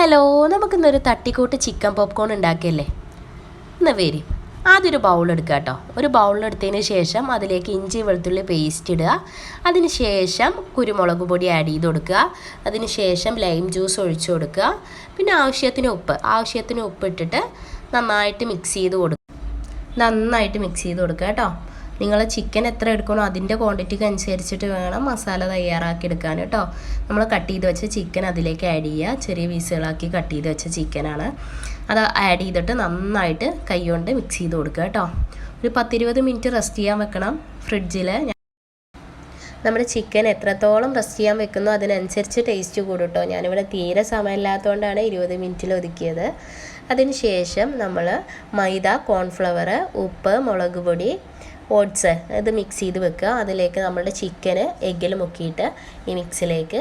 Hello, നമുക്കിന്നൊരു തട്ടിക്കൂട്ട് chicken popcorn ഉണ്ടാക്കിയല്ലേ. ഇന്ന് വരും. ആദ്യം ഒരു ബൗൾ എടുക്കുക കേട്ടോ. ഒരു ബൗളിലെടുത്തതിന് ശേഷം അതിലേക്ക് ഇഞ്ചി വെളുത്തുള്ളി പേസ്റ്റ് ഇടുക. അതിന് ശേഷം കുരുമുളക് പൊടി ആഡ് ചെയ്ത് കൊടുക്കുക. അതിന് ശേഷം ലൈം ജ്യൂസ് ഒഴിച്ചു കൊടുക്കുക. പിന്നെ ആവശ്യത്തിന് ഉപ്പ് ഇട്ടിട്ട് നന്നായിട്ട് മിക്സ് ചെയ്ത് കൊടുക്കുക കേട്ടോ. നിങ്ങൾ ചിക്കൻ എത്ര എടുക്കണോ അതിൻ്റെ ക്വാണ്ടിറ്റിക്ക് അനുസരിച്ചിട്ട് വേണം മസാല തയ്യാറാക്കി എടുക്കാൻ കേട്ടോ. നമ്മൾ കട്ട് ചെയ്ത് വെച്ച ചിക്കൻ അതിലേക്ക് ആഡ് ചെയ്യുക. ചെറിയ പീസുകളാക്കി കട്ട് ചെയ്ത് വെച്ച ചിക്കനാണ്. അത് ആഡ് ചെയ്തിട്ട് നന്നായിട്ട് കൈ കൊണ്ട് മിക്സ് ചെയ്ത് കൊടുക്കുക കേട്ടോ. ഒരു 10-20 മിനിറ്റ് റെസ്റ്റ് ചെയ്യാൻ വെക്കണം ഫ്രിഡ്ജിൽ. നമ്മുടെ ചിക്കൻ എത്രത്തോളം റെസ്റ്റ് ചെയ്യാൻ വെക്കുന്നോ അതിനനുസരിച്ച് ടേസ്റ്റ് കൂടും കേട്ടോ. ഞാനിവിടെ തീരെ സമയമില്ലാത്തതുകൊണ്ടാണ് 20 മിനിറ്റിൽ ഒതുക്കിയത്. അതിന് ശേഷം നമ്മൾ മൈദ, കോൺഫ്ലവർ, ഉപ്പ്, മുളക് പൊടി, ഓട്സ് ഇത് മിക്സ് ചെയ്ത് വെക്കുക. അതിലേക്ക് നമ്മളുടെ ചിക്കന് എഗ്ഗിൽ മുക്കിയിട്ട് ഈ മിക്സിലേക്ക്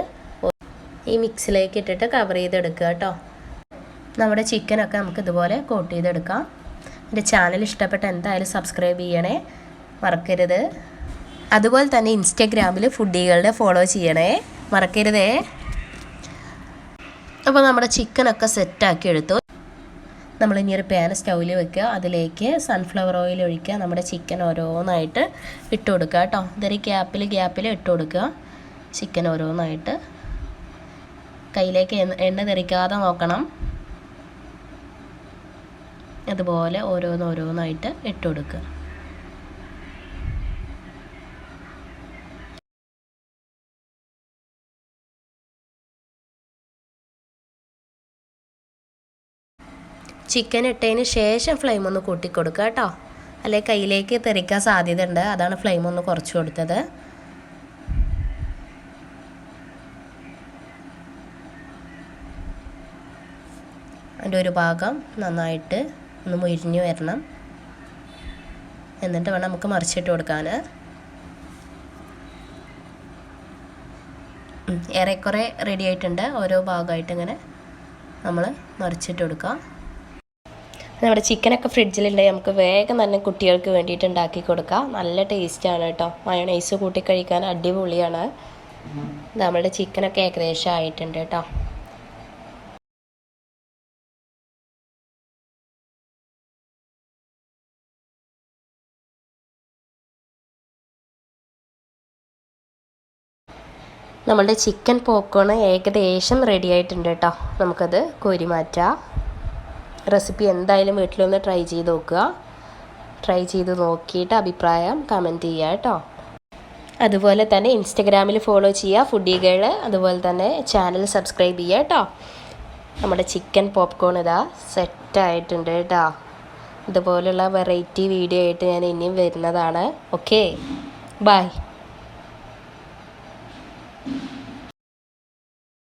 ഇട്ടിട്ട് കവർ ചെയ്തെടുക്കുക കേട്ടോ. നമ്മുടെ ചിക്കനൊക്കെ നമുക്ക് ഇതുപോലെ കോട്ട് ചെയ്തെടുക്കാം. എൻ്റെ ചാനൽ ഇഷ്ടപ്പെട്ട എന്തായാലും സബ്സ്ക്രൈബ് ചെയ്യണേ, മറക്കരുത്. അതുപോലെ തന്നെ ഇൻസ്റ്റാഗ്രാമിൽ ഫുഡികളുടെ ഫോളോ ചെയ്യണേ, മറക്കരുതേ. അപ്പോൾ നമ്മുടെ ചിക്കനൊക്കെ സെറ്റാക്കി എടുത്തു. നമ്മളിനി ഒരു പാൻ സ്റ്റൗവിൽ വെക്കുക. അതിലേക്ക് സൺഫ്ലവർ ഓയിൽ ഒഴിക്കുക. നമ്മുടെ ചിക്കൻ ഓരോന്നായിട്ട് ഇട്ട് കൊടുക്കുക കേട്ടോ. ഇതൊരു ഗ്യാപ്പിൽ ഇട്ട് കൊടുക്കുക. ചിക്കൻ ഓരോന്നായിട്ട് കയ്യിലേക്ക് എണ്ണ തെറിക്കാതെ നോക്കണം. അതുപോലെ ഓരോന്നായിട്ട് ഇട്ട് കൊടുക്കുക. ചിക്കൻ ഇട്ടതിന് ശേഷം ഫ്ലെയിം ഒന്ന് കൂട്ടി കൊടുക്കുക കേട്ടോ. അല്ലെങ്കിൽ കയ്യിലേക്ക് തെറിക്കാൻ സാധ്യത ഉണ്ട്. അതാണ് ഫ്ലെയിം ഒന്ന് കുറച്ച് കൊടുത്തത്. അതിൻ്റെ ഒരു ഭാഗം നന്നായിട്ട് ഒന്ന് മുരിഞ്ഞ് വരണം. എന്നിട്ട് വേണം നമുക്ക് മറിച്ചിട്ട് കൊടുക്കാൻ. ഏറെക്കുറെ റെഡി ആയിട്ടുണ്ട്. ഓരോ ഭാഗമായിട്ട് ഇങ്ങനെ നമ്മൾ മറിച്ചിട്ട് കൊടുക്കുക. നമ്മുടെ ചിക്കനൊക്കെ ഫ്രിഡ്ജിലുണ്ടെങ്കിൽ നമുക്ക് വേഗം തന്നെ കുട്ടികൾക്ക് വേണ്ടിയിട്ട് ഉണ്ടാക്കി കൊടുക്കാം. നല്ല ടേസ്റ്റാണ് കേട്ടോ. മയോണൈസ് കൂട്ടി കഴിക്കാൻ അടിപൊളിയാണ്. നമ്മളുടെ ചിക്കനൊക്കെ ഏകദേശം ആയിട്ടുണ്ട് കേട്ടോ. നമ്മളുടെ ചിക്കൻ പോപ്കോൺ ഏകദേശം റെഡി ആയിട്ടുണ്ട് കേട്ടോ. നമുക്കത് കോരി മാറ്റാം. റെസിപ്പി എന്തായാലും വീട്ടിലൊന്ന് ട്രൈ ചെയ്ത് നോക്കുക. ട്രൈ ചെയ്ത് നോക്കിയിട്ട് അഭിപ്രായം കമൻറ്റ് ചെയ്യുക കേട്ടോ. അതുപോലെ തന്നെ ഇൻസ്റ്റഗ്രാമിൽ ഫോളോ ചെയ്യുക ഫുഡികൾ. അതുപോലെ തന്നെ ചാനൽ സബ്സ്ക്രൈബ് ചെയ്യുക കേട്ടോ. നമ്മുടെ ചിക്കൻ പോപ്കോൺ ഇതാ സെറ്റായിട്ടുണ്ട് കേട്ടോ. ഇതുപോലുള്ള വെറൈറ്റി വീഡിയോ ആയിട്ട് ഞാൻ ഇനിയും വരുന്നതാണ്. Okay, by.